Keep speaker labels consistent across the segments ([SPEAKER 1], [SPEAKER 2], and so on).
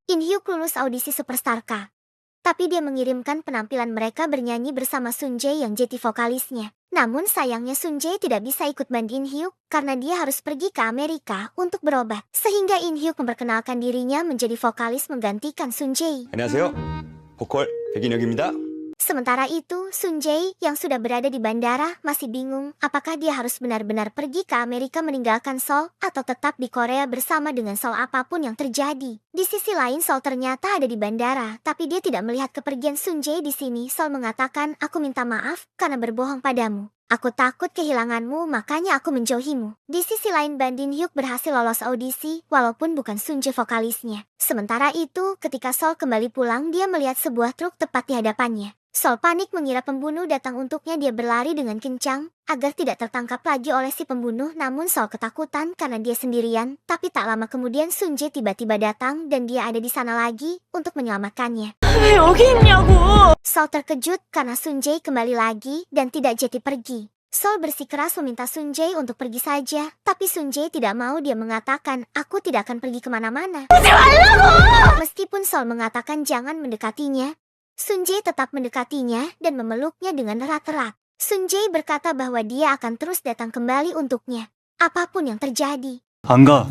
[SPEAKER 1] In Hyuk lulus audisi Superstar K. Tapi dia mengirimkan penampilan mereka bernyanyi bersama Sun Jae yang jadi vokalisnya. Namun sayangnya Sun Jae tidak bisa ikut band In Hyuk karena dia harus pergi ke Amerika untuk berobat. Sehingga In Hyuk memperkenalkan dirinya menjadi vokalis menggantikan Sun Jae.
[SPEAKER 2] 안녕하세요. 보컬 백인혁입니다.
[SPEAKER 1] Sementara itu, Sun Jae yang sudah berada di bandara masih bingung apakah dia harus benar-benar pergi ke Amerika meninggalkan Seoul atau tetap di Korea bersama dengan Seoul apapun yang terjadi. Di sisi lain Seoul ternyata ada di bandara, tapi dia tidak melihat kepergian Sun Jae di sini. Seoul mengatakan, "Aku minta maaf karena berbohong padamu. Aku takut kehilanganmu, makanya aku menjauhimu." Di sisi lain Band In Hyuk berhasil lolos audisi, walaupun bukan Sun Jae vokalisnya. Sementara itu, ketika Seoul kembali pulang, dia melihat sebuah truk tepat di hadapannya. Seoul panik mengira pembunuh datang untuknya. Dia berlari dengan kencang agar tidak tertangkap lagi oleh si pembunuh. Namun Seoul ketakutan karena dia sendirian. Tapi tak lama kemudian Sun Jae tiba-tiba datang dan dia ada di sana lagi untuk menyelamatkannya.
[SPEAKER 3] 왜 여기 있냐고!
[SPEAKER 1] Seoul terkejut karena Sun Jae kembali lagi dan tidak jadi pergi. Seoul bersikeras meminta Sun Jae untuk pergi saja, tapi Sun Jae tidak mau. Dia mengatakan, "Aku tidak akan pergi kemana-mana." Meskipun Seoul mengatakan jangan mendekatinya, Sun Jae tetap mendekatinya dan memeluknya dengan erat-erat. Sun Jae berkata bahwa dia akan terus datang kembali untuknya, apapun yang terjadi.
[SPEAKER 4] 안 가.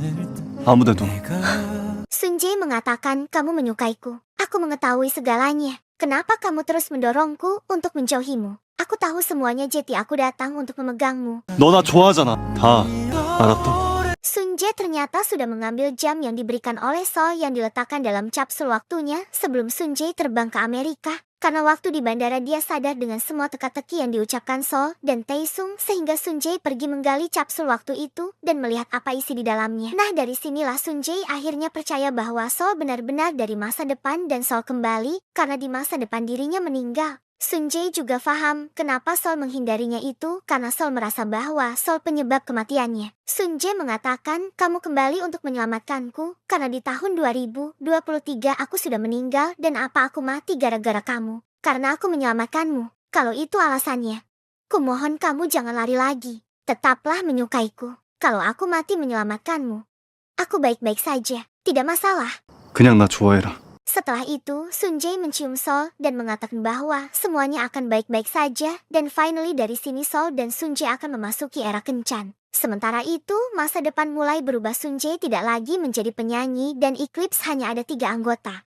[SPEAKER 4] 아무데도.
[SPEAKER 1] Sun Jae mengatakan, "Kamu menyukaiku. Aku mengetahui segalanya. Kenapa kamu terus mendorongku untuk menjauhimu? Aku tahu semuanya, jadi aku datang untuk memegangmu."
[SPEAKER 4] 너 나 좋아하잖아. 다 알았다.
[SPEAKER 1] Sun Jae ternyata sudah mengambil jam yang diberikan oleh Seoul yang diletakkan dalam kapsul waktunya sebelum Sun Jae terbang ke Amerika. Karena waktu di bandara dia sadar dengan semua teka-teki yang diucapkan Seoul dan Taesung, sehingga Sun Jae pergi menggali kapsul waktu itu dan melihat apa isi di dalamnya. Nah, dari sinilah Sun Jae akhirnya percaya bahwa Seoul benar-benar dari masa depan dan Seoul kembali karena di masa depan dirinya meninggal. Sun Jae juga paham kenapa Seoul menghindarinya itu karena Seoul merasa bahwa Seoul penyebab kematiannya. Sun Jae mengatakan, "Kamu kembali untuk menyelamatkanku karena di tahun 2023 aku sudah meninggal dan apa aku mati gara-gara kamu? Karena aku menyelamatkanmu. Kalau itu alasannya, kumohon kamu jangan lari lagi. Tetaplah menyukaiku. Kalau aku mati menyelamatkanmu, aku baik-baik saja. Tidak masalah."
[SPEAKER 4] 그냥 나 좋아해라.
[SPEAKER 1] Setelah itu, Sun Jae mencium Seoul dan mengatakan bahwa semuanya akan baik-baik saja dan finally dari sini Seoul dan Sun Jae akan memasuki era kencan. Sementara itu, masa depan mulai berubah. Sun Jae tidak lagi menjadi penyanyi dan Eclipse hanya ada 3 anggota.